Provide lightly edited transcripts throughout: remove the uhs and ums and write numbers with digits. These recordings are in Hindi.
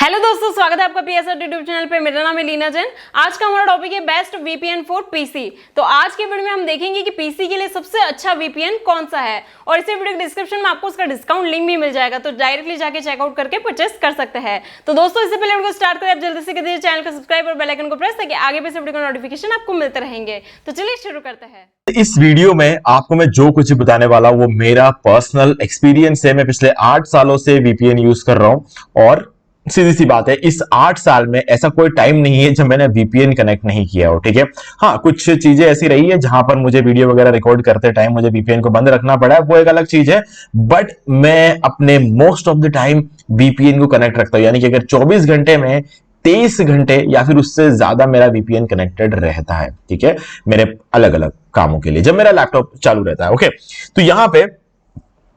हेलो दोस्तों, स्वागत है आपका पीएसआर यूट्यूब चैनल पे। मेरा नाम है लीना जैन। आज का हमारा टॉपिक है बेस्ट वीपीएन फॉर पीसी। तो आज के वीडियो में हम देखेंगे कि पीसी के लिए सबसे अच्छा वीपीएन कौन सा है, और इसी वीडियो के डिस्क्रिप्शन में आपको उसका डिस्काउंट लिंक भी मिल जाएगा, तो डायरेक्टली जाके चेकआउट करके परचेस कर सकते हैं। तो दोस्तों, इससे पहले वीडियो को स्टार्ट करें, आप जल्दी से कर दीजिए चैनल को सब्सक्राइब और बेल आइकन को प्रेस, ताकि आगे भी इस वीडियो का नोटिफिकेशन आपको मिलते रहेंगे। तो चलिए शुरू करते हैं। इस वीडियो में आपको मैं जो कुछ बताने वाला हूं वो मेरा पर्सनल एक्सपीरियंस है। मैं पिछले 8 सालों से वीपीएन यूज कर रहा हूं और सीधी सी बात है, इस 8 साल में ऐसा कोई टाइम नहीं है जब मैंने वीपीएन कनेक्ट नहीं किया हो। ठीक है, हाँ, कुछ चीजें ऐसी रही है जहां पर मुझे वीडियो वगैरह रिकॉर्ड करते टाइम मुझे वीपीएन को बंद रखना पड़ा है, वो एक अलग चीज है। बट मैं अपने most of the time VPN को कनेक्ट रखता हूं, यानी कि अगर 24 घंटे में 23 घंटे या फिर उससे ज्यादा मेरा वीपीएन कनेक्टेड रहता है। ठीक है, मेरे अलग अलग कामों के लिए जब मेरा लैपटॉप चालू रहता है। ओके, तो यहां पे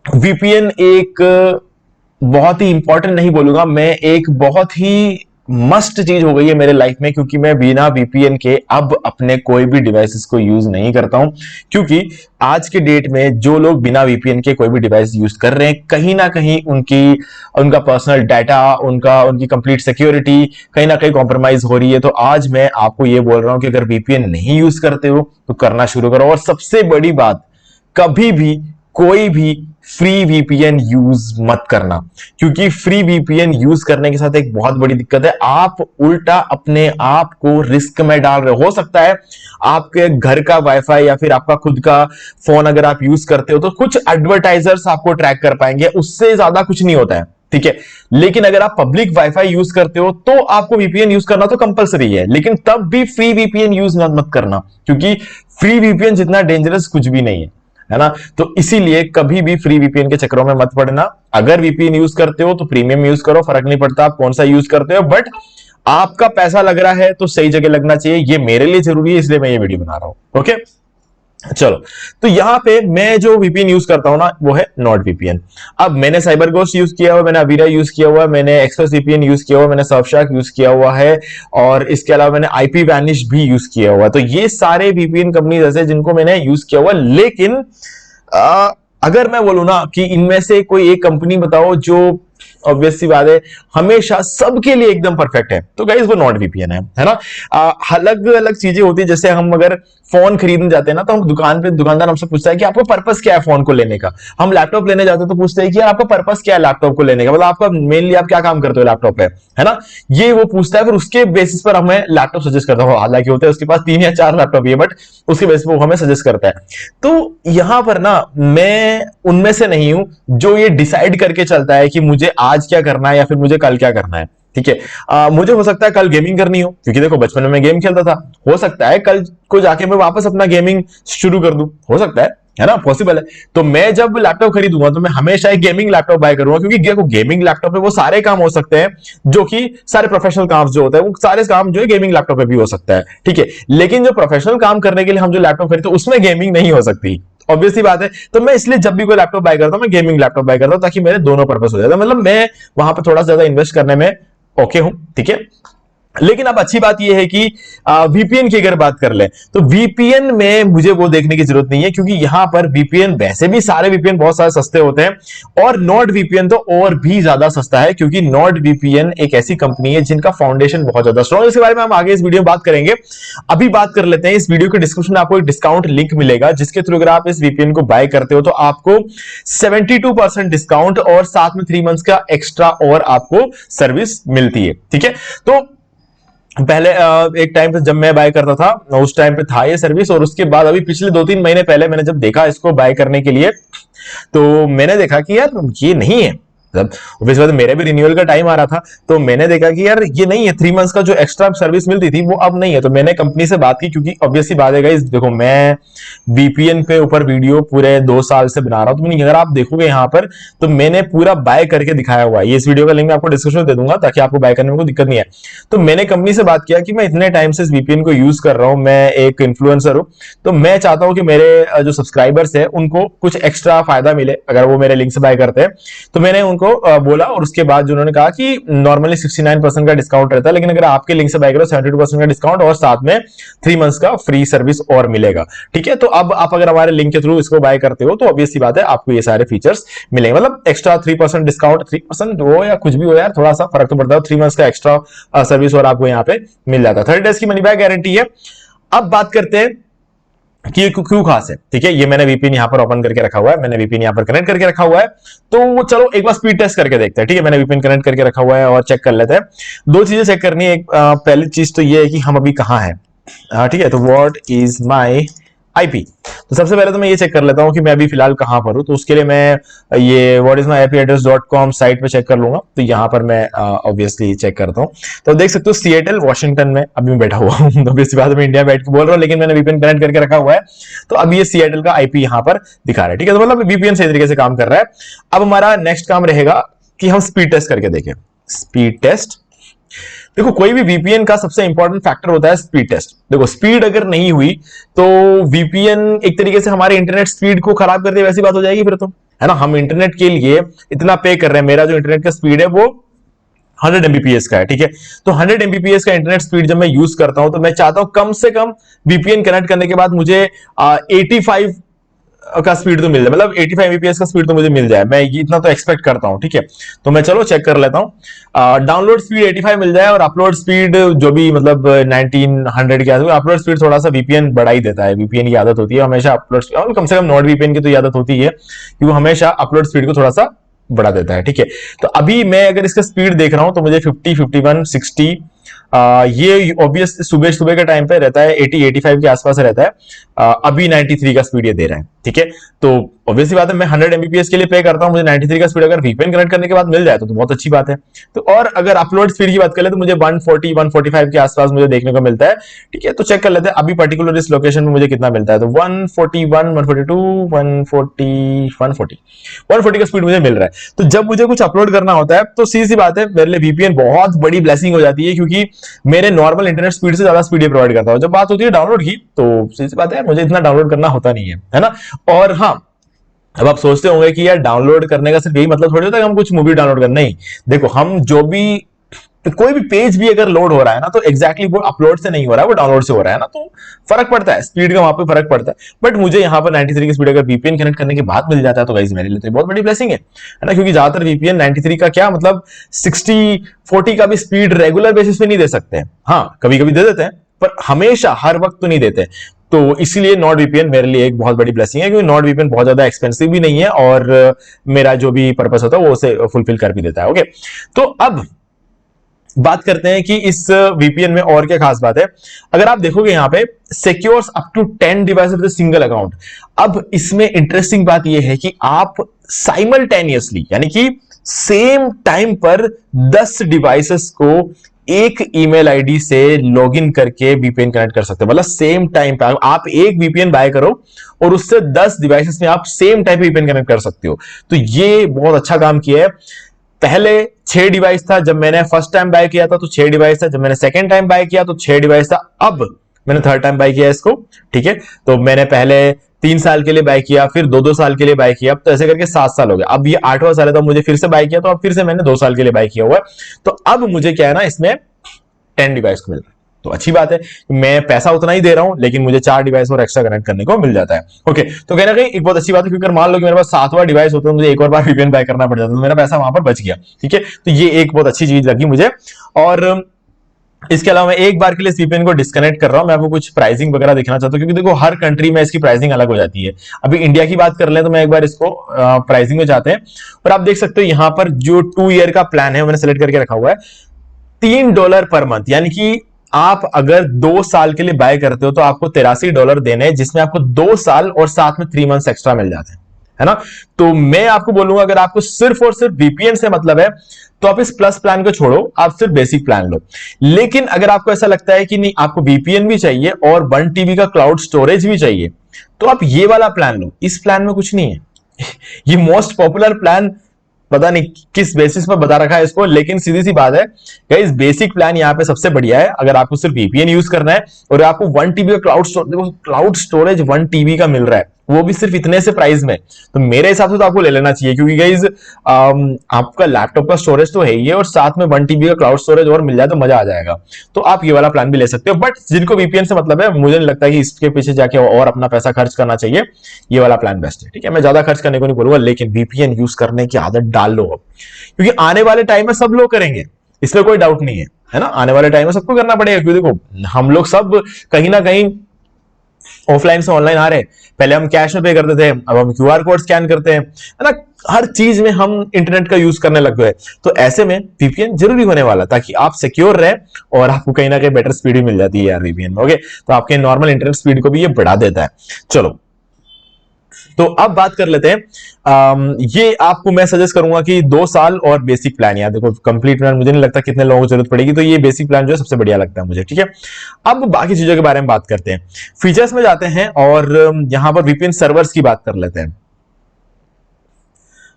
वीपीएन एक बहुत ही इंपॉर्टेंट नहीं बोलूंगा मैं, एक बहुत ही मस्ट चीज हो गई है मेरे लाइफ में, क्योंकि मैं बिना वीपीएन के अब अपने कोई भी डिवाइसेस को यूज नहीं करता हूं। क्योंकि आज के डेट में जो लोग बिना वीपीएन के कोई भी डिवाइस यूज कर रहे हैं, कहीं ना कहीं उनका पर्सनल डाटा, उनकी कंप्लीट सिक्योरिटी कहीं ना कहीं कॉम्प्रोमाइज हो रही है। तो आज मैं आपको ये बोल रहा हूं कि अगर वीपीएन नहीं यूज करते हो तो करना शुरू करो। और सबसे बड़ी बात, कभी भी कोई भी फ्री वीपीएन यूज मत करना, क्योंकि फ्री वीपीएन यूज करने के साथ एक बहुत बड़ी दिक्कत है, आप उल्टा अपने आप को रिस्क में डाल रहे हो सकता है आपके घर का वाईफाई या फिर आपका खुद का फोन अगर आप यूज करते हो तो कुछ एडवर्टाइजर्स आपको ट्रैक कर पाएंगे, उससे ज्यादा कुछ नहीं होता है। ठीक है, लेकिन अगर आप पब्लिक वाईफाई यूज करते हो तो आपको वीपीएन यूज करना तो कंपलसरी है, लेकिन तब भी फ्री वीपीएन यूज मत करना, क्योंकि फ्री वीपीएन जितना डेंजरस कुछ भी नहीं है ना। तो इसीलिए कभी भी फ्री वीपीएन के चक्करों में मत पड़ना। अगर वीपीएन यूज करते हो तो प्रीमियम यूज करो, फर्क नहीं पड़ता आप कौन सा यूज करते हो, बट आपका पैसा लग रहा है तो सही जगह लगना चाहिए। ये मेरे लिए जरूरी है, इसलिए मैं ये वीडियो बना रहा हूं। ओके, चलो, तो यहां पे मैं जो वीपीएन यूज करता हूं ना, वो है नॉट वीपीएन। अब मैंने साइबरगोस्ट यूज किया हुआ, मैंने अवीरा यूज किया हुआ, मैंने एक्सप्रेस वीपीएन यूज किया हुआ, मैंने सर्फशार्क यूज किया हुआ है, और इसके अलावा मैंने आईपी वैनिश भी यूज किया हुआ। तो ये सारे वीपीएन कंपनीज ऐसे जिनको मैंने यूज किया हुआ, लेकिन अगर मैं बोलूं ना कि इनमें से कोई एक कंपनी बताओ जो ऑब्वियस सी बात है हमेशा सबके लिए एकदम परफेक्ट है, तो गाइस वो नॉट वीपीएन है ना। अलग अलग चीजें होती है, जैसे हम अगर फोन खरीदने जाते हैं ना, तो हम दुकान पे दुकानदार हमसे पूछता है कि आपका पर्पस क्या है फोन को लेने का। हम लैपटॉप लेने जाते हैं तो पूछते हैं कि आपका पर्पस क्या है लैपटॉप को लेने का, मतलब आपका मेनली आप क्या काम करते हो लैपटॉप पे, है ना। ये वो पूछता है, फिर उसके बेसिस पर हमें लैपटॉप सजेस्ट करता है। हालांकि होता है उसके पास 3 या 4 लैपटॉप है, बट उसके बेसिस पर वो हमें सजेस्ट करता है। तो यहां पर ना मैं उनमें से नहीं हूं जो ये डिसाइड करके चलता है कि मुझे आज क्या करना है या फिर मुझे कल क्या करना है। ठीक है, मुझे हो सकता है कल गेमिंग करनी हो, क्योंकि देखो बचपन में मैं गेम खेलता था, हो सकता है कल को जाके मैं वापस अपना गेमिंग शुरू कर दूं, हो सकता है ना, पॉसिबल है। तो मैं जब लैपटॉप खरीदूंगा तो मैं हमेशा एक गेमिंग लैपटॉप बाय करूंगा, क्योंकि देखो गेमिंग लैपटॉप पे वो सारे काम हो सकते हैं जो कि सारे प्रोफेशनल काम जो होते हैं, वो सारे काम जो है गेमिंग लैपटॉप पे भी हो सकता है। ठीक है, लेकिन जो प्रोफेशनल काम करने के लिए हम जो लैपटॉप खरीदते हैं उसमें गेमिंग नहीं हो सकती, ऑब्वियसली बात है। तो मैं इसलिए जब भी कोई लैपटॉप बाय करता हूं मैं गेमिंग लैपटॉप बाय करता हूं, ताकि मेरे दोनों पर्पस हो जाता है। मतलब मैं वहां पे थोड़ा ज्यादा इन्वेस्ट करने में ओके हूं। ठीक है, लेकिन अब अच्छी बात यह है कि वीपीएन की अगर बात कर ले तो वीपीएन में मुझे वो देखने की जरूरत नहीं है, क्योंकि यहां पर वीपीएन वैसे भी सारे वीपीएन बहुत सारे सस्ते होते हैं, और नॉट वीपीएन तो और भी ज्यादा सस्ता है, क्योंकि नॉट वीपीएन एक ऐसी कंपनी है जिनका फाउंडेशन बहुत ज्यादा स्ट्रॉन्ग है। इसके बारे में हम आगे इस वीडियो में बात करेंगे। अभी बात कर लेते हैं, इस वीडियो के डिस्क्रिप्शन में आपको एक डिस्काउंट लिंक मिलेगा, जिसके थ्रू अगर आप इस वीपीएन को बाय करते हो तो आपको 72% डिस्काउंट और साथ में 3 मंथ्स का एक्स्ट्रा और आपको सर्विस मिलती है। ठीक है, तो पहले एक टाइम पे जब मैं बाय करता था उस टाइम पे था ये सर्विस, और उसके बाद अभी पिछले 2-3 महीने पहले मैंने जब देखा इसको बाय करने के लिए, तो मैंने देखा कि यार ये नहीं है। मतलब मेरे भी रिन्यूअल का टाइम आ रहा था, तो मैंने देखा कि यार ये नहीं है, 3 मंथ्स का जो एक्स्ट्रा सर्विस मिलती थी वो अब नहीं है। तो मैंने कंपनी से बात की, क्योंकि ऑब्वियसली बात है गाइस, देखो मैं वीपीएन पे ऊपर वीडियो पूरे 2 साल से बना रहा हूं, तो अगर आप देखोगे यहाँ पर तो मैंने पूरा बाय करके दिखाया हुआ है। इस वीडियो का लिंक मैं आपको डिस्क्रिप्शन में दे दूंगा, ताकि आपको बाय करने में कोई दिक्कत नहीं है। तो मैंने कंपनी से बात किया कि मैं इतने टाइम से इस वीपीएन को यूज कर रहा हूं, मैं एक इन्फ्लुएंसर हूं, तो मैं चाहता हूं कि मेरे जो सब्सक्राइबर्स है उनको कुछ एक्स्ट्रा फायदा मिले अगर वो मेरे लिंक से बाय करते हैं। तो मैंने उनको को बोला और उसके बाद जो उन्होंने कहा कि नॉर्मली 69% का डिस्काउंट रहता है, लेकिन अगर आपके लिंक से बाय करो 72% का डिस्काउंट और साथ में 3 मंथ्स का फ्री सर्विस और मिलेगा। ठीक है, तो अब आप अगर हमारे लिंक के थ्रू इसको बाय करते हो तो ऑब्वियस सी बात है आपको ये सारे फीचर्स मिलेंगे, मतलब एक्स्ट्रा 3% डिस्काउंट, 3% हो या कुछ भी हो यार, थोड़ा सा फर्क तो पड़ता है। 3 मंथ्स का एक्स्ट्रा सर्विस और आपको यहाँ पे मिल जाता है। 30 डेज की मनी बैक गारंटी है। अब बात करते हैं कि ये क्यों खास है। ठीक है, ये मैंने वीपीएन यहां पर ओपन करके रखा हुआ है, मैंने वीपीएन यहां पर कनेक्ट करके रखा हुआ है, तो चलो एक बार स्पीड टेस्ट करके देखते हैं। ठीक है, मैंने वीपीएन कनेक्ट करके रखा हुआ है और चेक कर लेते हैं। दो चीजें चेक करनी है। एक पहली चीज तो ये है कि हम अभी कहां हैं। ठीक है, तो व्हाट इज माय आईपी। तो सबसे पहले तो मैं ये चेक कर लेता हूं कि मैं अभी फिलहाल कहां पर हूं। तो उसके लिए मैं ये whatismyipaddress.com साइट पे चेक कर लूंगा। तो यहां पर मैं ऑब्वियसली चेक करता हूं, तो देख सकते हो सिएटल वॉशिंगटन में अभी मैं बैठा हुआ हूं। तो बेसिक बात है, मैं इंडिया बैठ के बोल रहा हूं, लेकिन मैंने वीपीएन कनेक्ट करके रखा हुआ है, तो अब ये सिएटल का आईपी यहां पर दिखा रहा है। ठीक है, तो मतलब वीपीएन सही तरीके से काम कर रहा है। अब हमारा नेक्स्ट काम रहेगा कि हम स्पीड टेस्ट करके देखें। स्पीड टेस्ट, देखो कोई भी वीपीएन का सबसे इंपॉर्टेंट फैक्टर होता है स्पीड टेस्ट। देखो स्पीड अगर नहीं हुई तो वीपीएन एक तरीके से हमारे इंटरनेट स्पीड को खराब कर दे, वैसी बात हो जाएगी फिर तो, है ना। हम इंटरनेट के लिए इतना पे कर रहे हैं, मेरा जो इंटरनेट का स्पीड है वो 100 Mbps का है। ठीक है, तो 100 Mbps का इंटरनेट स्पीड जब मैं यूज करता हूं तो मैं चाहता हूं कम से कम वीपीएन कनेक्ट करने के बाद मुझे 85 का स्पीड तो मिल जाए, मतलब 85 Mbps का स्पीड तो मुझे मिल जाए, मैं इतना तो एक्सपेक्ट करता हूं। ठीक है, तो मैं चलो चेक कर लेता हूं। डाउनलोड स्पीड 85 मिल जाए और अपलोड स्पीड जो भी मतलब 1900 के आसपास। अपलोड स्पीड थोड़ा सा वीपीएन बढ़ा ही देता है, वीपीएन की आदत होती है हमेशा अपलोड, कम से कम नॉट वीपीएन की तो ये आदत होती है कि वो हमेशा अपलोड स्पीड को थोड़ा सा बढ़ा देता है। ठीक है, तो अभी मैं अगर इसका स्पीड देख रहा हूं तो मुझे 50, 51, 60 ये ऑब्वियस सुबह सुबह के टाइम पे रहता है, 80, 85 के आसपास रहता है। अभी 93 का स्पीड ये दे रहा है। ठीक है, तो ऑब्वियस बात है मैं 100 Mbps के लिए पे करता हूं, मुझे 93 का स्पीड अगर वीपीएन कनेक्ट करने के बाद मिल जाए तो बहुत अच्छी बात है। तो और अगर अपलोड स्पीड की बात करें तो मुझे 140, 145 के आसपास मुझे देखने को मिलता है। ठीक है, तो चेक कर लेते हैं अभी पर्टिकुलर इस लोकेशन में मुझे कितना मिलता है। तो 141, 142, 140 का स्पीड मुझे मिल रहा है। तो जब मुझे कुछ अपलोड करना होता है तो सीधी सी बात है मेरे लिए वीपीएन बहुत बड़ी ब्लेसिंग हो जाती है, क्योंकि मेरे नॉर्मल इंटरनेट स्पीड से ज्यादा स्पीड ये प्रोवाइड करता है। जब बात होती है डाउनलोड की तो सीधी सी बात है मुझे इतना डाउनलोड करना होता नहीं है ना। और हाँ, अब आप सोचते होंगे कि यार डाउनलोड करने का सिर्फ यही मतलब थोड़ी होता है कि हम कुछ मूवी डाउनलोड करना ही। देखो हम जो भी कोई भी पेज भी अगर लोड हो रहा है ना तो एग्जैक्टली वो अपलोड से नहीं हो रहा है, वो डाउनलोड से हो रहा है ना, तो फर्क पड़ता है, स्पीड का वहां पे फर्क पड़ता है। बट मुझे यहाँ पर 93 की स्पीड अगर वीपीएन कनेक्ट करने के बाद मिल जाता है तो गाइस मेरे लिए तो बहुत बड़ी ब्लेसिंग है ना, क्योंकि ज्यादातर वीपीएन 93 का क्या मतलब 60, 40 का भी स्पीड रेगुलर बेसिस पे नहीं दे सकते हैं। हाँ कभी कभी दे देते हैं पर हमेशा हर वक्त तो नहीं देते। तो इसीलिए नॉट वीपीएन मेरे लिए एक बहुत बड़ी ब्लेसिंग है, क्योंकि नॉट वीपीएन बहुत ज्यादा एक्सपेंसिव भी नहीं है और मेरा जो भी पर्पस होता है वो उसे फुलफिल कर भी देता है। ओके, तो अब बात करते हैं कि इस वीपीएन में और क्या खास बात है। अगर आप देखोगे यहाँ पे secures up to 10 devices with single account. अब इसमें इंटरेस्टिंग बात यह है कि आप साइमल्टेनियसली यानी कि सेम टाइम पर 10 डिवाइसेस को एक ईमेल आईडी से लॉगिन करके वीपीएन कनेक्ट कर सकते हो। मतलब सेम टाइम पे आप एक वीपीएन बाय करो और उससे 10 डिवाइसेस में आप सेम टाइम पे वीपीएन कनेक्ट कर सकते हो। तो ये बहुत अच्छा काम किया है। पहले 6 डिवाइस था जब मैंने फर्स्ट टाइम बाय किया था, तो 6 डिवाइस था। जब मैंने सेकंड टाइम बाय किया तो 6 डिवाइस था। अब मैंने थर्ड टाइम बाय किया इसको। ठीक है, तो मैंने पहले 3 साल के लिए बाय किया, फिर 2-2 साल के लिए बाय किया, तो ऐसे करके 7 साल हो गया। अब ये 8वां साल है तो मुझे फिर से बाय किया, तो अब फिर से मैंने 2 साल के लिए बाय किया हुआ है। तो अब मुझे क्या है ना, इसमें 10 डिवाइस मिल रहा है। तो अच्छी बात है, मैं पैसा उतना ही दे रहा हूं लेकिन मुझे 4 डिवाइस और एक्स्ट्रा कनेक्ट करने को मिल जाता है। ओके, तो कहीं ना कहीं एक बहुत अच्छी बात है, क्योंकि मान लो कि मेरे पास 7वां डिवाइस होता है, मुझे एक और बार वीपीएन बाय करना पड़ जाता है, तो मेरा पैसा वहां पर बच गया। ठीक है, तो ये एक बहुत अच्छी चीज लगी मुझे। और इसके अलावा मैं एक बार के लिए वीपीएन को डिस्कनेक्ट कर रहा हूं। मैं आपको कुछ प्राइसिंग वगैरह दिखाना चाहता हूं, क्योंकि देखो हर कंट्री में इसकी प्राइसिंग अलग हो जाती है। अभी इंडिया की बात कर लें तो मैं एक बार इसको प्राइसिंग में जाते हैं और आप देख सकते हो यहाँ पर जो 2 ईयर का प्लान है मैंने सेलेक्ट करके रखा हुआ है $3 पर मंथ। यानी कि आप अगर 2 साल के लिए बाय करते हो तो आपको $83 देने, जिसमें आपको 2 साल और साथ में 3 मंथ्स एक्स्ट्रा मिल जाते हैं, है ना। तो मैं आपको बोलूंगा अगर आपको सिर्फ और सिर्फ वीपीएन से मतलब है तो आप इस प्लस प्लान को छोड़ो, आप सिर्फ बेसिक प्लान लो। लेकिन अगर आपको ऐसा लगता है कि नहीं आपको वीपीएन भी चाहिए और 1 TB का क्लाउड स्टोरेज भी चाहिए, तो आप ये वाला प्लान लो। इस प्लान में कुछ नहीं है ये मोस्ट पॉपुलर प्लान पता नहीं किस बेसिस पर बता रखा है इसको, लेकिन सीधी सी बात है गाइस, बेसिक प्लान यहाँ पे सबसे बढ़िया है। अगर आपको सिर्फ वीपीएन यूज करना है और आपको 1 TB का क्लाउड स्टोरेज 1 TB का मिल रहा है वो भी सिर्फ इतने से प्राइस में। तो मेरे हिसाब से तो आपको ले लेना चाहिए, क्योंकि गाइज आपका लैपटॉप का स्टोरेज तो है ही है और साथ में 1 TB का क्लाउड स्टोरेज और मिल जाए तो मजा आ जाएगा। तो आप ये वाला प्लान भी ले सकते हो, बट जिनको VPN से मतलब है, मुझे नहीं लगता कि इसके पीछे जाके और अपना पैसा खर्च करना चाहिए। ये वाला प्लान बेस्ट है, ठीक है। मैं ज्यादा खर्च करने को नहीं बोलूंगा, लेकिन VPN यूज करने की आदत डाल लो अब, क्योंकि आने वाले टाइम में सब लोग करेंगे, इसमें कोई डाउट नहीं है ना। आने वाले टाइम में सबको करना पड़ेगा, क्योंकि देखो हम लोग सब कहीं ना कहीं ऑफलाइन से ऑनलाइन आ रहे हैं। पहले हम कैश में पे करते थे, अब हम QR कोड स्कैन करते हैं, है ना। हर चीज में हम इंटरनेट का यूज करने लग गए। तो ऐसे में VPN जरूरी होने वाला, ताकि आप सिक्योर रहे और आपको कहीं ना कहीं बेटर स्पीड भी मिल जाती है यार VPN में। ओके, तो आपके नॉर्मल इंटरनेट स्पीड को भी ये बढ़ा देता है। चलो, तो अब बात कर लेते हैं। ये आपको मैं सजेस्ट करूंगा कि 2 साल और बेसिक प्लान। यार देखो, कंप्लीट प्लान मुझे नहीं लगता कितने लोगों को जरूरत पड़ेगी, तो ये बेसिक प्लान जो है सबसे बढ़िया लगता है मुझे, ठीक है। अब बाकी चीजों के बारे में बात करते हैं, फीचर्स में जाते हैं और यहां पर VPN सर्वर्स की बात कर लेते हैं।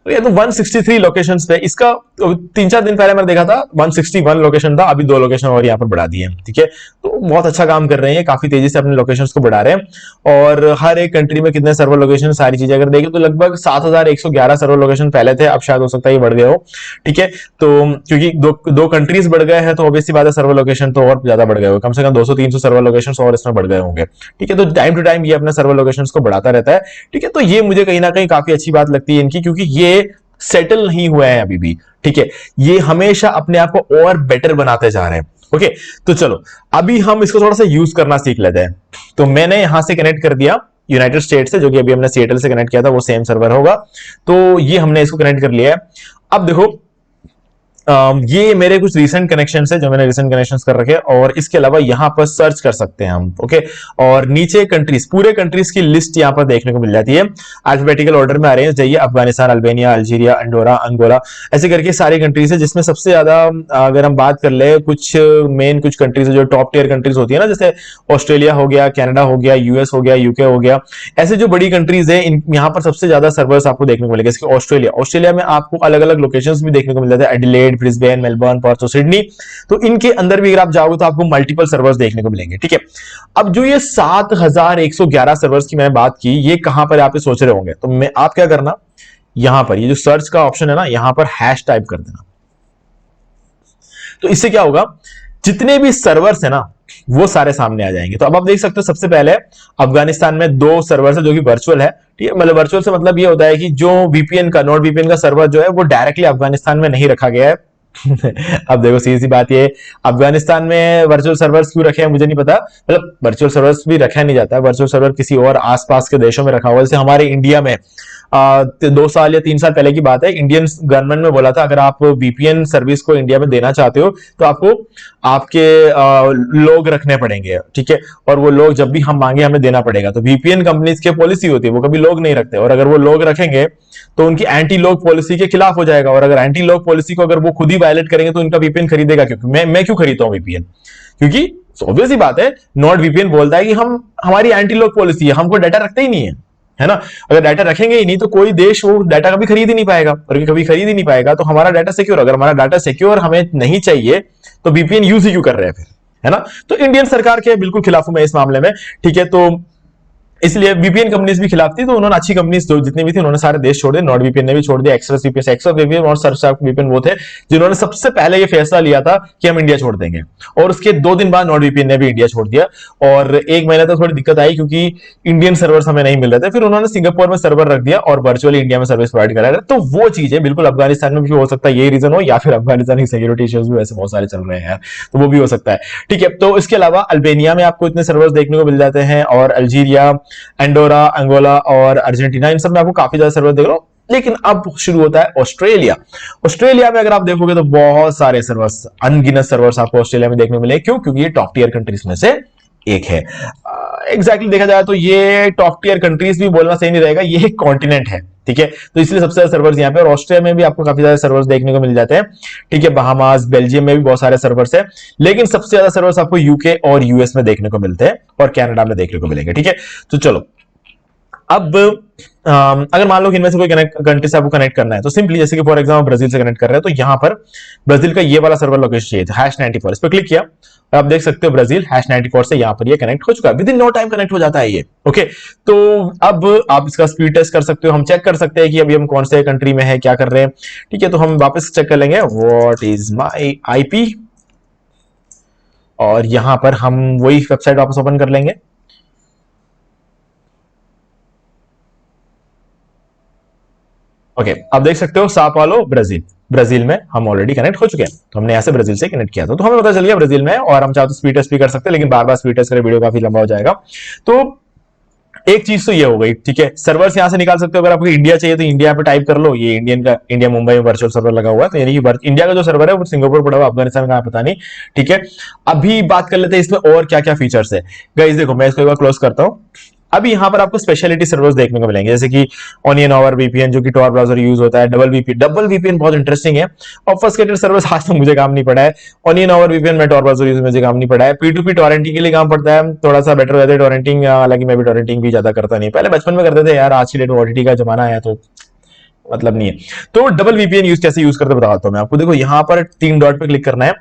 ये तो 163 लोकेशंस पे, इसका 3-4 दिन पहले मैंने देखा था 161 लोकेशन था, अभी 2 लोकेशन और यहाँ पर बढ़ा दिए, ठीक है। तो बहुत अच्छा काम कर रहे हैं, काफी तेजी से अपने लोकेशंस को बढ़ा रहे हैं। और हर एक कंट्री में कितने सर्वर लोकेशन, सारी चीजें अगर देखें तो लगभग 7111 सर्वर लोकेशन पहले थे, अब शायद हो सकता है ये बढ़ गए हो, ठीक है। तो क्योंकि दो कंट्रीज बढ़ गए हैं, तो ऑब्वियसली बात है सर्वर लोकेशन तो और ज्यादा बढ़ गए हो, कम से कम 200-300 सर्वर लोकेशन और इसमें बढ़ गए होंगे, ठीक है। तो टाइम टू टाइम ये अपने सर्वर लोकेशन को बढ़ाता रहता है, ठीक है। तो ये मुझे कहीं ना कहीं काफी अच्छी बात लगती है इनकी, क्योंकि ये सेटल नहीं हुआ है अभी भी, ठीक है। ये हमेशा अपने आप को और बेटर बनाते जा रहे हैं। ओके, तो चलो अभी हम इसको थोड़ा सा यूज करना सीख लेते हैं। तो मैंने यहां से कनेक्ट कर दिया यूनाइटेड स्टेट से, जो कि अभी हमने सिएटल से कनेक्ट किया था, वो सेम सर्वर होगा। तो ये हमने इसको कनेक्ट कर लिया है। अब देखो, ये मेरे कुछ रीसेंट कनेक्शन है जो मैंने रीसेंट कनेक्शंस कर रखे, और इसके अलावा यहां पर सर्च कर सकते हैं हम। ओके, और नीचे कंट्रीज, पूरे कंट्रीज की लिस्ट यहां पर देखने को मिल जाती है। अल्फाबेटिकल ऑर्डर में अरेंज जाइए, Afghanistan, Albania, Algeria, Andorra, Angola, ऐसे करके सारी कंट्रीज है, जिसमें सबसे ज्यादा अगर हम बात कर ले, कुछ मेन कुछ कंट्रीज जो टॉप टियर कंट्रीज होती है ना, जैसे ऑस्ट्रेलिया हो गया, कनाडा हो गया, US हो गया, UK हो गया, ऐसे जो बड़ी कंट्रीज है, यहाँ पर सबसे ज्यादा सर्वर्स आपको देखने को मिलेगा। इसके ऑस्ट्रेलिया में आपको अलग अलग लोकेशंस भी देखने को मिल जाते हैं, एडिलेड, ब्रिस्बेन, मेलबर्न, पर्थ और सिडनी। तो इनके अंदर भी अगर आप जाओगे तो आपको मल्टीपल सर्वर्स देखने को मिलेंगे, ठीक है। अब जो ये 7111 सर्वर्स की मैंने बात की, ये कहां पर आप सोच रहे होंगे, तो मैं आप क्या करना, यहां पर ये जो सर्च का ऑप्शन है ना, यहां पर हैश टाइप कर देना। तो इससे क्या होगा, जितने भी सर्वर्स है ना वो सारे सामने आ जाएंगे। तो अब आप देख सकते हो, सबसे पहले अफगानिस्तान में 2 सर्वर्स है जो कि वर्चुअल है, ठीक है। मतलब वर्चुअल से मतलब ये होता है कि जो VPN का, नॉट VPN का सर्वर जो है वो डायरेक्टली अफगानिस्तान में नहीं रखा गया है। अब देखो, सीधी सी बात ये, अफगानिस्तान में वर्चुअल सर्वर्स क्यों रखे हैं मुझे नहीं पता, मतलब वर्चुअल सर्वर्स भी रखा नहीं जाता है, वर्चुअल सर्वर किसी और आसपास के देशों में रखा हुआ। जैसे हमारे इंडिया में 2 साल या 3 साल पहले की बात है, इंडियन गवर्नमेंट में बोला था अगर आप VPN सर्विस को इंडिया में देना चाहते हो तो आपको आपके लोग रखने पड़ेंगे, ठीक है। और वो लोग जब भी हम मांगे हमें देना पड़ेगा। तो VPN कंपनीज की पॉलिसी होती है, वो कभी लोग नहीं रखते, और अगर वो लोग रखेंगे तो उनकी एंटी लॉक पॉलिसी के खिलाफ हो जाएगा। और अगर एंटी लॉक पॉलिसी को अगर वो खुद ही वायलेट करेंगे तो उनका VPN खरीदेगा, क्योंकि मैं क्यों खरीदता हूं VPN, क्योंकि ऑब्वियस ही बात है, नॉट VPN बोलता है कि हमारी एंटी लॉक पॉलिसी है, हमको डाटा रखते ही नहीं है ना। अगर डाटा रखेंगे ही नहीं तो कोई देश वो डाटा कभी खरीद ही नहीं पाएगा, और कभी खरीद ही नहीं पाएगा तो हमारा डाटा सिक्योर, अगर हमारा डाटा सिक्योर हमें नहीं चाहिए तो VPN यूज ही क्यों कर रहे हैं फिर, है ना। तो इंडियन सरकार के बिल्कुल खिलाफ हूं मैं इस मामले में, ठीक है। तो इसलिए VPN कंपनीज भी खिलाफ थी, तो उन्होंने अच्छी कंपनीज जो जितनी भी थी उन्होंने सारे देश छोड़ दिए। नॉट VPN ने भी छोड़ दिया, एक्सप्रेस VPN और सरसाफ VPN वो थे जिन्होंने सबसे पहले ये फैसला लिया था कि हम इंडिया छोड़ देंगे, और उसके 2 दिन बाद नॉट VPN ने भी इंडिया छोड़ दिया। और 1 महीने तक थोड़ी दिक्कत आई क्योंकि इंडियन सर्वर्स हमें नहीं मिल रहे थे, फिर उन्होंने सिंगापुर में सर्वर रख दिया और वर्चुअली इंडिया में सर्विस प्रोवाइड करा रहे। तो वो चीजें बिल्कुल अफगानिस्तान में भी हो सकता है यही रीजन हो, या फिर अफगानिस्तान की सिक्योरिटी इश्यूज भी वैसे बहुत सारे चल रहे हैं यार, तो वो भी हो सकता है, ठीक है। तो इसके अलावा अल्बानिया में आपको इतने सर्वर्स देखने को मिल जाते हैं, और अल्जीरिया, अंडोरा, अंगोला और अर्जेंटीना, इन सब में आपको काफी ज्यादा सर्वर देख लो। लेकिन अब शुरू होता है ऑस्ट्रेलिया। ऑस्ट्रेलिया में अगर आप देखोगे तो बहुत सारे सर्वर्स, अनगिनत सर्वर्स आपको ऑस्ट्रेलिया में देखने को मिले। क्यों? क्योंकि ये टॉप टियर कंट्रीज में से एक है। एग्जैक्टली देखा जाए तो ये टॉप टियर कंट्रीज भी बोलना सही नहीं रहेगा, ये एक कॉन्टिनेंट है, ठीक है। तो इसलिए सबसे ज्यादा सर्वर्स यहाँ पे, और ऑस्ट्रेलिया में भी आपको काफी ज्यादा सर्वर्स देखने को मिल जाते हैं, ठीक है। बहामास, बेल्जियम में भी बहुत सारे सर्वर्स है, लेकिन सबसे ज्यादा सर्वर्स आपको UK और US में देखने को मिलते हैं, और कनाडा में देखने को मिलेंगे, ठीक है। तो चलो अब अगर मान लो कि इनमें से कोई कंट्री से आपको कनेक्ट करना है, तो सिंपली जैसे कि फॉर एग्जांपल ब्राजील से कनेक्ट कर रहे हैं, तो यहां पर ब्राजील का ये वाला सर्वर लोकेशन चाहिए था #94, इस पर क्लिक किया और आप देख सकते हो ब्राजील #94 से यहां पर ये कनेक्ट हो चुका है, with in no time connect हो जाता है ये। ओके, तो अब आप इसका स्पीड टेस्ट कर सकते हो, हम चेक कर सकते हैं कि अभी हम कौन से कंट्री में है, क्या कर रहे हैं। ठीक है, तो हम वापस चेक कर लेंगे व्हाट इज माई IP, और यहां पर हम वही वेबसाइट वापस ओपन कर लेंगे। ओके, आप देख सकते हो सा पाउलो ब्राजील में हम ऑलरेडी कनेक्ट हो चुके हैं, तो हमने यहां से ब्राजील से कनेक्ट किया था, तो हमें पता चल गया ब्राजील में, और हम चाहे तो स्पीड टेस्ट भी कर सकते हैं, लेकिन बार बार स्पीड टेस्ट करें वीडियो काफी लंबा हो जाएगा। तो एक चीज तो ये हो गई, ठीक है, सर्वर्स यहां से निकाल सकते हो। अगर आपको इंडिया चाहिए तो इंडिया पे टाइप कर लो, ये इंडिया मुंबई में वर्चुअल सर्वर लगा हुआ है, तो यानी कि इंडिया का जो सर्वर है वो सिंगापुर पड़ा हुआ, अफगानिस्तान का पता नहीं। ठीक है, अभी बात कर लेते हैं इसमें और क्या क्या फीचर्स है। गाइस देखो, मैं इसको एक बार क्लोज करता हूं। अभी यहां पर आपको स्पेशलिटी सर्वर्स देखने को मिलेंगे, जैसे कि ऑनियन ओवर VPN, जो कि टॉर ब्राउजर यूज होता है, डबल VPN बहुत इंटरेस्टिंग है। ऑब्फस्केटेड सर्वर्स आज तक मुझे काम नहीं पड़ा है। ऑनियन ओवर VPN में टॉर ब्राउजर यूज मुझे काम नहीं पड़ा है। P2P टॉरेंटिंग के लिए काम पड़ता है, थोड़ा सा बेटर रहता है टॉरेंटिंग, हालांकि मैं भी टॉरेंटिंग भी ज्यादा करता नहीं, पहले बचपन में करते थे यार, आज की डेट में OTT का जमाना है तो मतलब नहीं है। तो डबल VPN कैसे यूज करते बताता हूं मैं आपको। देखो यहां पर 3 डॉट पे क्लिक करना है।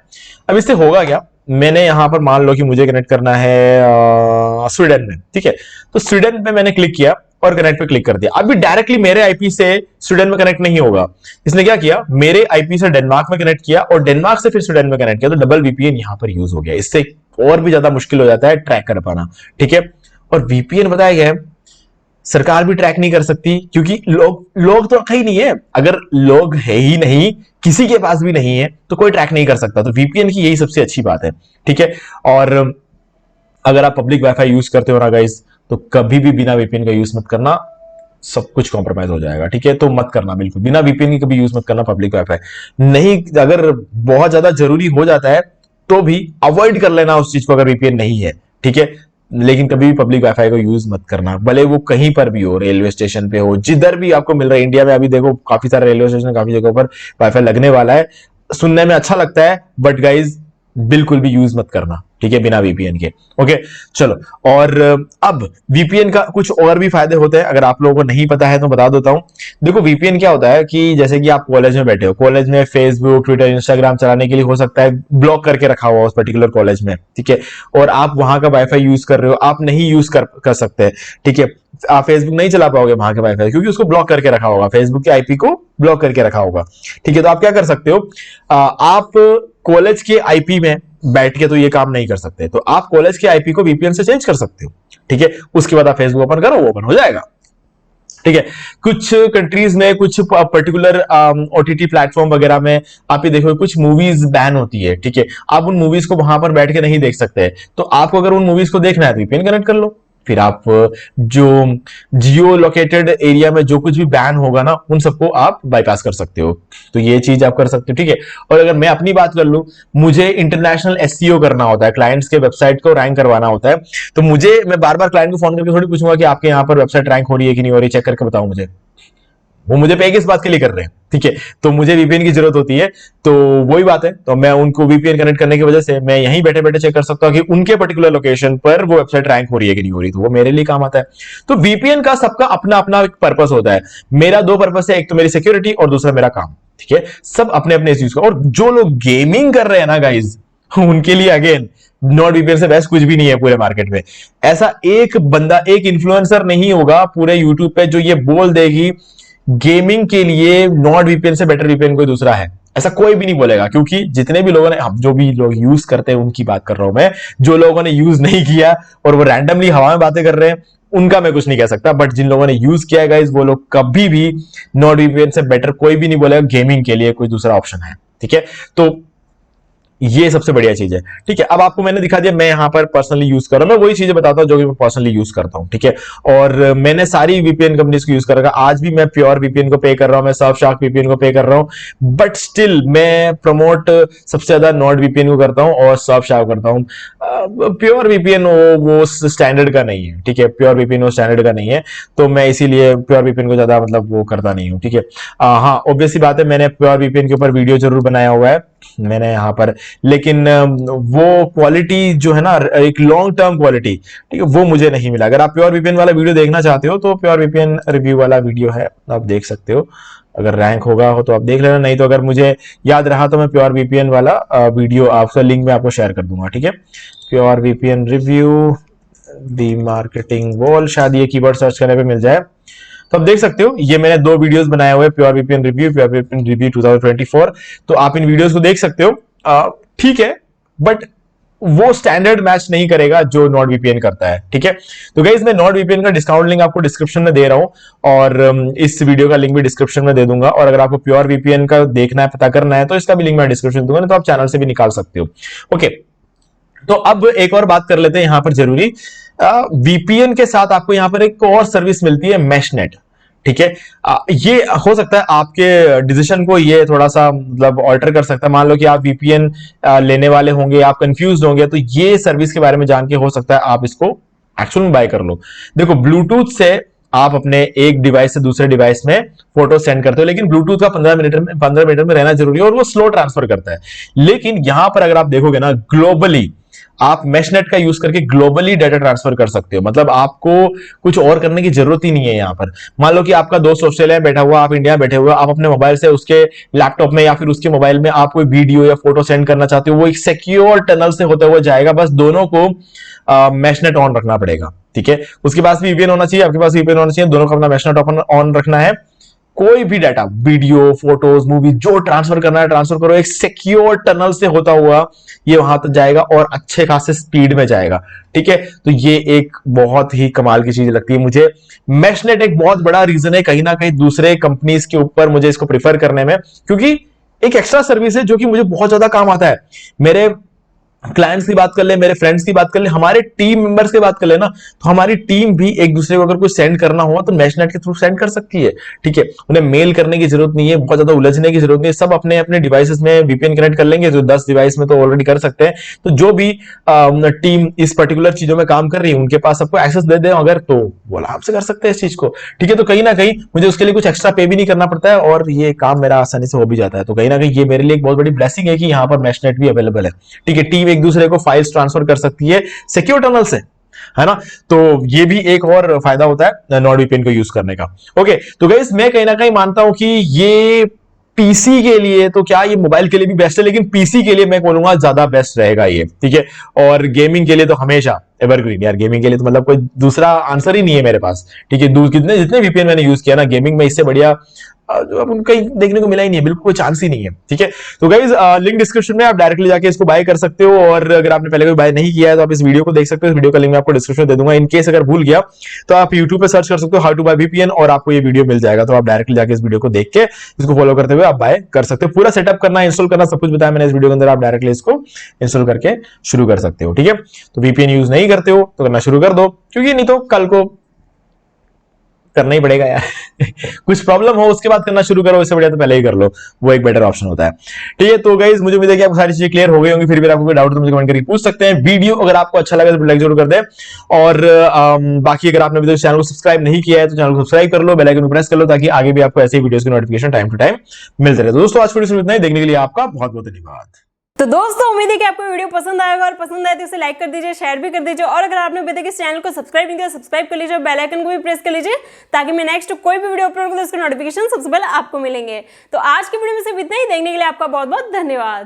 अब इससे होगा क्या, मैंने यहां पर मान लो कि मुझे कनेक्ट करना है स्वीडन में, ठीक है, तो स्वीडन पे मैंने क्लिक किया और कनेक्ट पे क्लिक कर दिया। अभी डायरेक्टली मेरे IP से स्वीडन में कनेक्ट नहीं होगा, इसने क्या किया, मेरे IP से डेनमार्क में कनेक्ट किया और डेनमार्क से फिर स्वीडन में कनेक्ट किया, तो डबल VPN यहां पर यूज हो गया। इससे और भी ज्यादा मुश्किल हो जाता है ट्रैक कर पाना। ठीक है, और VPN बताया गया है सरकार भी ट्रैक नहीं कर सकती, क्योंकि लोग तो ही नहीं है। अगर लोग है ही नहीं, किसी के पास भी नहीं है, तो कोई ट्रैक नहीं कर सकता। तो VPN की यही सबसे अच्छी बात है। ठीक है, और अगर आप पब्लिक वाईफाई यूज करते हो ना गाइस, तो कभी भी बिना VPN का यूज मत करना, सब कुछ कॉम्प्रोमाइज हो जाएगा। ठीक है, तो मत करना, बिल्कुल बिना VPN की कभी यूज मत करना पब्लिक वाईफाई। नहीं, अगर बहुत ज्यादा जरूरी हो जाता है तो भी अवॉइड कर लेना उस चीज को, अगर VPN नहीं है। ठीक है, लेकिन कभी भी पब्लिक वाईफाई को यूज मत करना, भले वो कहीं पर भी हो, रेलवे स्टेशन पे हो, जिधर भी आपको मिल रहा है। इंडिया में अभी देखो काफी सारे रेलवे स्टेशन, काफी जगहों पर वाईफाई लगने वाला है, सुनने में अच्छा लगता है, बट गाइज बिल्कुल भी यूज मत करना। ठीक है, बिना VPN के। ओके, चलो, और अब VPN का कुछ और भी फायदे होते हैं, अगर आप लोगों को नहीं पता है तो बता देता हूं। देखो VPN क्या होता है कि जैसे कि आप कॉलेज में बैठे हो, कॉलेज में फेसबुक, ट्विटर, इंस्टाग्राम चलाने के लिए हो सकता है ब्लॉक करके रखा हुआ उस पर्टिकुलर कॉलेज में। ठीक है, और आप वहां का वाईफाई यूज कर रहे हो, आप नहीं यूज कर सकते। ठीक है, आप फेसबुक नहीं चला पाओगे वहां के वाईफाई, क्योंकि उसको ब्लॉक करके रखा होगा, फेसबुक के IP को ब्लॉक करके रखा होगा। ठीक है, तो आप क्या कर सकते हो, आप कॉलेज के IP में बैठ के तो ये काम नहीं कर सकते, तो आप कॉलेज के IP को VPN से चेंज कर सकते हो। ठीक है, उसके बाद आप फेसबुक ओपन करो, वो ओपन हो जाएगा। ठीक है, कुछ कंट्रीज में, कुछ पर्टिकुलर OTT प्लेटफॉर्म वगैरह में आप ये देखो कुछ मूवीज बैन होती है। ठीक है, आप उन मूवीज को वहां पर बैठ के नहीं देख सकते, तो आपको अगर उन मूवीज को देखना है तो VPN कनेक्ट कर लो, फिर आप जो जियो लोकेटेड एरिया में जो कुछ भी बैन होगा ना, उन सबको आप बाईपास कर सकते हो। तो ये चीज आप कर सकते हो। ठीक है, और अगर मैं अपनी बात कर लूं, मुझे इंटरनेशनल SEO करना होता है, क्लाइंट्स के वेबसाइट को रैंक करवाना होता है, तो मैं बार बार क्लाइंट को फोन करके थोड़ी पूछूंगा कि आपके यहाँ पर वेबसाइट रैंक हो रही है कि नहीं हो रही, चेक करके बताओ मुझे। वो मुझे पे किस बात के लिए कर रहे हैं। ठीक है, तो मुझे VPN की जरूरत होती है, तो वही बात है, तो मैं उनको VPN कनेक्ट करने की वजह से मैं यहीं बैठे बैठे चेक कर सकता हूं कि उनके पर्टिकुलर लोकेशन पर वो वेबसाइट रैंक हो रही है कि नहीं हो रही, तो वो मेरे लिए काम आता है। तो VPN का सबका अपना अपना एक पर्पस होता है। मेरा 2 पर्पस है, एक तो मेरी सिक्योरिटी और दूसरा मेरा काम। ठीक है, सब अपने अपने इस चीज को। और जो लोग गेमिंग कर रहे हैं ना गाइज, उनके लिए अगेन नॉट VPN से बेस्ट कुछ भी नहीं है पूरे मार्केट में। ऐसा एक बंदा, एक इन्फ्लुएंसर नहीं होगा पूरे यूट्यूब पे जो ये बोल देगी गेमिंग के लिए नॉट VPN से बेटर VPN कोई दूसरा है, ऐसा कोई भी नहीं बोलेगा। क्योंकि जितने भी लोगों ने, जो भी लोग यूज करते हैं उनकी बात कर रहा हूं मैं, जो लोगों ने यूज नहीं किया और वो रैंडमली हवा में बातें कर रहे हैं, उनका मैं कुछ नहीं कह सकता। बट जिन लोगों ने यूज किया है गाइस, वो लोग कभी भी नॉट VPN से बेटर कोई भी नहीं बोलेगा गेमिंग के लिए कोई दूसरा ऑप्शन है। ठीक है, तो ये सबसे बढ़िया चीज है। ठीक है, अब आपको मैंने दिखा दिया, मैं यहां पर पर्सनली यूज कर रहा हूं, मैं वही चीजें बताता हूं जो कि मैं पर्सनली यूज करता हूं। ठीक है, और मैंने सारी VPN कंपनीज को यूज कर रखा, आज भी मैं प्योर VPN को पे कर रहा हूं, मैं सर्फशार्क VPN को पे कर रहा हूं, बट स्टिल मैं प्रमोट सबसे ज्यादा नॉट VPN को करता हूं और सर्फशार्क करता हूं। प्योर VPN वो स्टैंडर्ड का नहीं है। ठीक है, प्योर VPN वो स्टैंडर्ड का नहीं है, तो मैं इसीलिए प्योर VPN को ज्यादा मतलब वो करता नहीं हूं। ठीक है, हाँ, ऑब्वियसली बात है, मैंने प्योर VPN के ऊपर वीडियो जरूर बनाया हुआ है, मैंने यहाँ पर, लेकिन वो क्वालिटी जो है ना, एक लॉन्ग टर्म क्वालिटी, ठीक है, वो मुझे नहीं मिला। अगर आप प्योर वीपीएन वाला वीडियो देखना चाहते हो तो प्योर वीपीएन रिव्यू वाला वीडियो है, आप देख सकते हो। अगर रैंक होगा हो तो आप देख लेना, नहीं तो अगर मुझे याद रहा तो मैं प्योर वीपीएन वाला वीडियो आपका लिंक में आपको शेयर कर दूंगा, ठीक है। प्योर वीपीएन रिव्यू दी मार्केटिंग वॉल, शायद ये कीवर्ड सर्च करने पे मिल जाए। तो आप देख सकते हो ये मैंने 2 वीडियोस बनाए हुए, pure VPN review, pure VPN review 2024। तो आप इन वीडियोस को देख सकते हो, ठीक है, बट वो स्टैंडर्ड मैच नहीं करेगा जो नॉर्ड वीपीएन करता है, ठीक है। तो गाइस मैं नॉर्ड वीपीएन का डिस्काउंट लिंक आपको डिस्क्रिप्शन में दे रहा हूं और इस वीडियो का लिंक भी डिस्क्रिप्शन में दे दूंगा। और अगर आपको प्योर वीपीएन का देखना है, पता करना है, तो इसका भी लिंक मैं डिस्क्रिप्शन दूंगा, तो आप चैनल से भी निकाल सकते हो। ओके, तो अब एक और बात कर लेते हैं यहां पर जरूरी, वीपीएन के साथ आपको यहां पर एक और सर्विस मिलती है, मैशनेट, ठीक है। ये हो सकता है आपके डिसीजन को ये थोड़ा सा मतलब ऑल्टर कर सकता है। मान लो कि आप वीपीएन लेने वाले होंगे, आप कंफ्यूज होंगे, तो ये सर्विस के बारे में जान के हो सकता है आप इसको एक्चुअल में बाय कर लो। देखो, ब्लूटूथ से आप अपने एक डिवाइस से दूसरे डिवाइस में फोटो सेंड करते हो, लेकिन ब्लूटूथ का 15 मिनट में रहना जरूरी है और वो स्लो ट्रांसफर करता है। लेकिन यहां पर अगर आप देखोगे ना, ग्लोबली आप मैशनेट का यूज करके ग्लोबली डाटा ट्रांसफर कर सकते हो। मतलब आपको कुछ और करने की जरूरत ही नहीं है। यहां पर मान लो कि आपका दोस्त ऑस्ट्रेलिया में बैठा हुआ, आप इंडिया में बैठे हुए, आप अपने मोबाइल से उसके लैपटॉप में या फिर उसके मोबाइल में आप कोई वीडियो या फोटो सेंड करना चाहते हो, वो एक सिक्योर टनल से होता हुआ जाएगा। बस दोनों को मैशनेट ऑन रखना पड़ेगा, ठीक है। उसके पास भी वीपीएन होना चाहिए, आपके पास वीपीएन होना चाहिए, दोनों को अपना मैशनेट ऑन रखना है। कोई भी डाटा, वीडियो, फोटोज, मूवी जो ट्रांसफर करना है ट्रांसफर करो, एक सिक्योर टनल से होता हुआ ये वहां तक जाएगा और अच्छे खासे स्पीड में जाएगा, ठीक है। तो ये एक बहुत ही कमाल की चीज लगती है मुझे। मैशनेट एक बहुत बड़ा रीजन है कहीं ना कहीं दूसरे कंपनीज के ऊपर मुझे इसको प्रीफर करने में, क्योंकि एक एक्स्ट्रा सर्विस है जो कि मुझे बहुत ज्यादा काम आता है। मेरे क्लाइंट्स की बात कर ले, मेरे फ्रेंड्स की बात कर ले, हमारे टीम मेंबर्स की बात कर ले ना, तो हमारी टीम भी एक दूसरे को अगर कुछ सेंड करना हो तो मैशनेट के थ्रू सेंड कर सकती है, ठीक है। उन्हें मेल करने की जरूरत नहीं है, बहुत ज्यादा उलझने की जरूरत नहीं है, सब अपने अपने डिवाइसेस में वीपीएन कनेक्ट कर लेंगे। जो 10 डिवाइस में तो ऑलरेडी कर सकते हैं, तो जो भी टीम इस पर्टिकुलर चीजों में काम कर रही है उनके पास सबको एक्सेस दे दे अगर, तो वो आराम से कर सकते हैं इस चीज को, ठीक है। तो कहीं ना कहीं मुझे उसके लिए कुछ एक्स्ट्रा पे भी नहीं करना पड़ता है और ये काम मेरा आसानी से हो भी जाता है। तो कहीं ना कहीं ये मेरे लिए एक बहुत बड़ी ब्लेसिंग है कि यहाँ पर मैशनेट भी अवेलेबल है, ठीक है। टीम एक दूसरे को फाइल्स ट्रांसफर कर सकती है सिक्योर टनल से, है ना। तो ये भी एक और फायदा होता है नॉर्ड वीपीएन को यूज करने का। ओके, तो गाइस मैं कहीं ना कहीं मानता हूं कि ये पीसी के लिए तो क्या, ये मोबाइल के लिए भी बेस्ट है, लेकिन पीसी के लिए मैं बोलूंगा ज्यादा बेस्ट रहेगा ये, ठीक है। और गेमिंग के लिए तो हमेशा एवरग्रीन यार, गेमिंग के लिए तो मतलब कोई दूसरा आंसर ही नहीं है मेरे पास, ठीक है। कितने जितने वीपीएन मैंने यूज किया ना गेमिंग में, इससे बढ़िया जो अब उनका देखने को मिला ही नहीं है, बिल्कुल कोई चांस ही नहीं है, ठीक है। तो गाइज लिंक डिस्क्रिप्शन में, आप डायरेक्टली जाके इसको बाय कर सकते हो। और अगर आपने पहले कोई बाय नहीं किया है तो आप इस वीडियो को देख सकते हो, इस वीडियो का लिंक मैं आपको डिस्क्रिप्शन में दे दूंगा। इन केस अगर भूल गया तो आप यूट्यूब पे सर्च कर सकते हो हाउ टू बाय वीपीएन और आपको ये वीडियो मिल जाएगा। तो आप डायरेक्टली जाके इस वीडियो को देख के इसको फॉलो करते हुए आप बाय कर सकते हो। पूरा सेटअप करना, इंस्टॉल करना, सब कुछ बताया मैंने इस वीडियो के अंदर, आप डायरेक्टली इसको इंस्टॉल करके शुरू कर सकते हो, ठीक है। तो वीपीएन यूज नहीं करते हो तो करना शुरू कर दो, क्योंकि नहीं तो कल को करना ही पड़ेगा यार कुछ प्रॉब्लम हो उसके बाद करना शुरू करो, इससे बढ़िया तो पहले ही कर लो, वो एक बेटर ऑप्शन होता है, ठीक है। तो गाइस मुझे उम्मीद है कि आपको सारी चीजें क्लियर हो गई होंगी। फिर भी आपको कोई डाउट तो मुझे कमेंट करके पूछ सकते हैं। वीडियो अगर आपको अच्छा लगा तो लाइक जरूर कर दे, और बाकी अगर आपने अभी तक चैनल को सब्सक्राइब नहीं किया है तो चैनल को सब्सक्राइब कर लो, बेल आइकन को प्रेस कर लो, ताकि आगे भी आपको ऐसे वीडियोस की नोटिफिकेशन टाइम टू टाइम मिलते रहे। तो दोस्तों आज वीडियो इतना ही, देखने के लिए आपका बहुत बहुत धन्यवाद। तो दोस्तों उम्मीद है कि आपको वीडियो पसंद आएगा, और पसंद आए तो इसे लाइक कर दीजिए, शेयर भी कर दीजिए, और अगर आपने अभी तक इस चैनल को सब्सक्राइब नहीं किया सब्सक्राइब कर लीजिए, बेल आइकन को भी प्रेस कर लीजिए, ताकि मैं नेक्स्ट कोई भी वीडियो अपलोड करूं तो उसके नोटिफिकेशन सबसे पहले आपको मिलेंगे। तो आज की वीडियो में सिर्फ इतना ही, देखने के लिए आपका बहुत बहुत धन्यवाद।